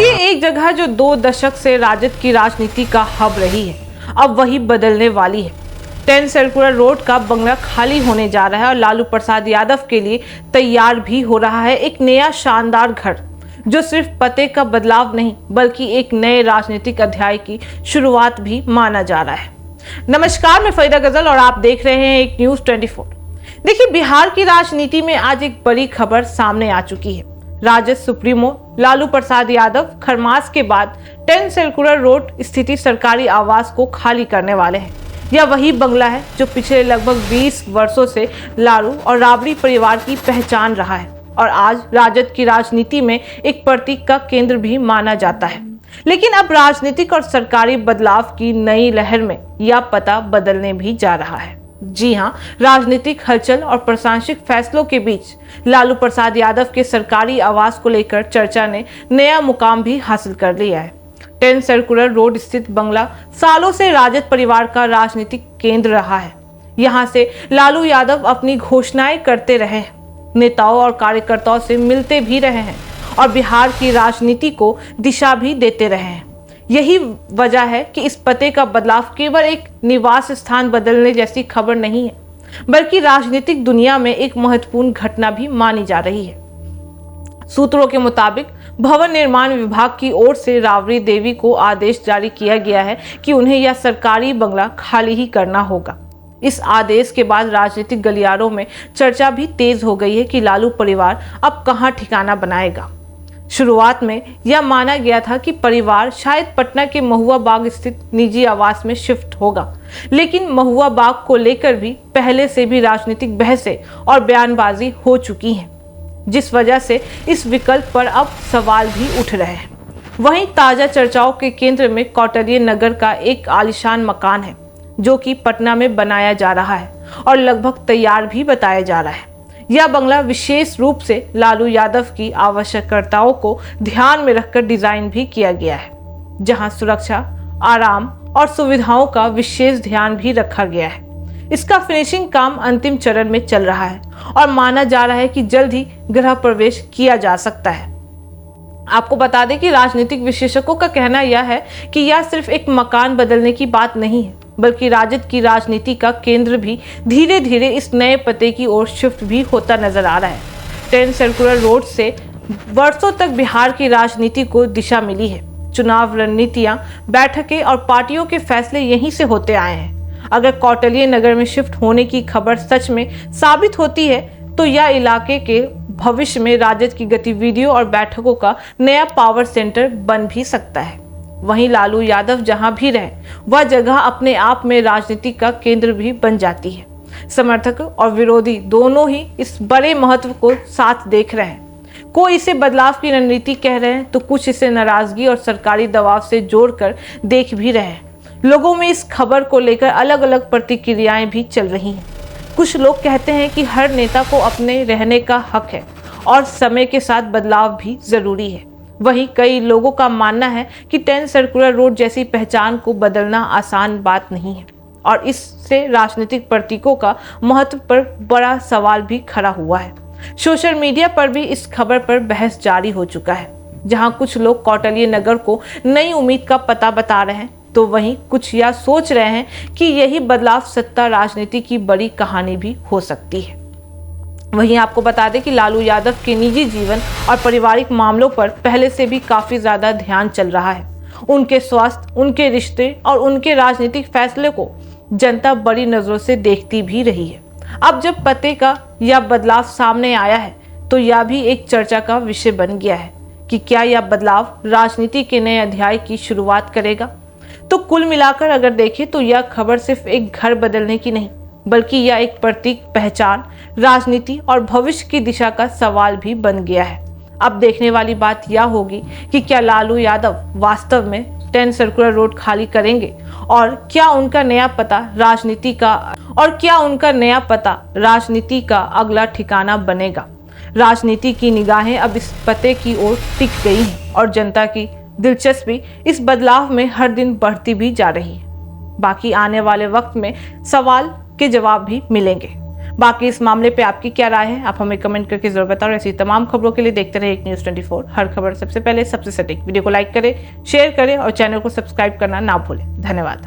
सोचिए, एक जगह जो 2 दशक से राजद की राजनीति का हब रही है, अब वही बदलने वाली है। 10 सर्कुलर रोड का बंगला खाली होने जा रहा है और लालू प्रसाद यादव के लिए तैयार भी हो रहा है एक नया शानदार घर, जो सिर्फ पते का बदलाव नहीं बल्कि एक नए राजनीतिक अध्याय की शुरुआत भी माना जा रहा है। नमस्कार, मैं फरीदा गजल और आप देख रहे हैं एक न्यूज़ 24। देखिए, बिहार की राजनीति में आज एक बड़ी खबर सामने आ चुकी है। राजद सुप्रीमो लालू प्रसाद यादव खरमास के बाद 10 सर्कुलर रोड स्थित सरकारी आवास को खाली करने वाले हैं। यह वही बंगला है जो पिछले लगभग 20 वर्षों से लालू और राबड़ी परिवार की पहचान रहा है और आज राजद की राजनीति में एक प्रतीक का केंद्र भी माना जाता है। लेकिन अब राजनीतिक और सरकारी बदलाव की नई लहर में यह पता बदलने भी जा रहा है। जी हां, राजनीतिक हलचल और प्रशासनिक फैसलों के बीच लालू प्रसाद यादव के सरकारी आवास को लेकर चर्चा ने नया मुकाम भी हासिल कर लिया है। 10 सर्कुलर रोड स्थित बंगला सालों से राजद परिवार का राजनीतिक केंद्र रहा है। यहां से लालू यादव अपनी घोषणाएं करते रहे हैं, नेताओं और कार्यकर्ताओं से मिलते भी रहे हैं और बिहार की राजनीति को दिशा भी देते रहे हैं। यही वजह है कि इस पते का बदलाव केवल एक निवास स्थान बदलने जैसी खबर नहीं है, बल्कि राजनीतिक दुनिया में एक महत्वपूर्ण घटना भी मानी जा रही है। सूत्रों के मुताबिक भवन निर्माण विभाग की ओर से राबड़ी देवी को आदेश जारी किया गया है कि उन्हें यह सरकारी बंगला खाली ही करना होगा। इस आदेश के बाद राजनीतिक गलियारों में चर्चा भी तेज हो गई है कि लालू परिवार अब कहां ठिकाना बनाएगा। शुरुआत में यह माना गया था कि परिवार शायद पटना के महुआ बाग स्थित निजी आवास में शिफ्ट होगा, लेकिन महुआ बाग को लेकर भी पहले से भी राजनीतिक बहसें और बयानबाजी हो चुकी हैं, जिस वजह से इस विकल्प पर अब सवाल भी उठ रहे हैं। वहीं ताजा चर्चाओं के केंद्र में कौटिल्य नगर का एक आलीशान मकान है, जो कि पटना में बनाया जा रहा है और लगभग तैयार भी बताया जा रहा है। यह बंगला विशेष रूप से लालू यादव की आवश्यकताओं को ध्यान में रखकर डिजाइन भी किया गया है, जहां सुरक्षा, आराम और सुविधाओं का विशेष ध्यान भी रखा गया है। इसका फिनिशिंग काम अंतिम चरण में चल रहा है और माना जा रहा है कि जल्द ही गृह प्रवेश किया जा सकता है। आपको बता दें कि राजनीतिक विशेषज्ञों का कहना यह है कि यह सिर्फ एक मकान बदलने की बात नहीं है, बल्कि राजद की राजनीति का केंद्र भी धीरे धीरे इस नए पते की ओर शिफ्ट भी होता नजर आ रहा है। 10 सर्कुलर रोड से वर्षों तक बिहार की राजनीति को दिशा मिली है। चुनाव रणनीतियां, बैठकें और पार्टियों के फैसले यहीं से होते आए हैं। अगर कौटिल्य नगर में शिफ्ट होने की खबर सच में साबित होती है तो यह इलाके के भविष्य में राजद की गतिविधियों और बैठकों का नया पावर सेंटर बन भी सकता है। वहीं लालू यादव जहां भी रहे, वह जगह अपने आप में राजनीति का केंद्र भी बन जाती है। समर्थक और विरोधी दोनों ही इस बड़े महत्व को साथ देख रहे हैं। कोई इसे बदलाव की रणनीति कह रहे हैं तो कुछ इसे नाराजगी और सरकारी दबाव से जोड़कर देख भी रहे हैं। लोगों में इस खबर को लेकर अलग अलग प्रतिक्रियाएं भी चल रही हैं। कुछ लोग कहते हैं कि हर नेता को अपने रहने का हक है और समय के साथ बदलाव भी जरूरी है। वहीं कई लोगों का मानना है कि 10 सर्कुलर रोड जैसी पहचान को बदलना आसान बात नहीं है और इससे राजनीतिक प्रतीकों का महत्व पर बड़ा सवाल भी खड़ा हुआ है। सोशल मीडिया पर भी इस खबर पर बहस जारी हो चुका है, जहां कुछ लोग कौटिल्य नगर को नई उम्मीद का पता बता रहे हैं, तो वहीं कुछ यह सोच रहे हैं कि यही बदलाव सत्ता राजनीति की बड़ी कहानी भी हो सकती है। वहीं आपको बता दें कि लालू यादव के निजी जीवन और पारिवारिक मामलों पर पहले से भी काफी ज्यादा ध्यान चल रहा है। उनके स्वास्थ्य, उनके रिश्ते और उनके राजनीतिक फैसले को जनता बड़ी नजरों से देखती भी रही है। अब जब पते का यह बदलाव सामने आया है तो यह भी एक चर्चा का विषय बन गया है कि क्या यह बदलाव राजनीति के नए अध्याय की शुरुआत करेगा। तो कुल मिलाकर अगर देखें तो यह खबर सिर्फ एक घर बदलने की नहीं, बल्कि यह एक प्रतीक, पहचान, राजनीति और भविष्य की दिशा का सवाल भी बन गया है। अब देखने वाली बात यह होगी कि क्या लालू यादव वास्तव में 10 सर्कुलर रोड खाली करेंगे और क्या उनका नया पता राजनीति का अगला ठिकाना बनेगा। राजनीति की निगाहें अब इस पते की ओर टिक गई हैं और जनता की दिलचस्पी इस बदलाव में हर दिन बढ़ती भी जा रही है। बाकी आने वाले वक्त में सवाल के जवाब भी मिलेंगे। बाकी इस मामले पे आपकी क्या राय है, आप हमें कमेंट करके जरूर बताओ। ऐसी तमाम खबरों के लिए देखते रहे एक न्यूज़ 24, हर खबर सबसे पहले सबसे सटीक। वीडियो को लाइक करें, शेयर करें और चैनल को सब्सक्राइब करना ना भूलें। धन्यवाद।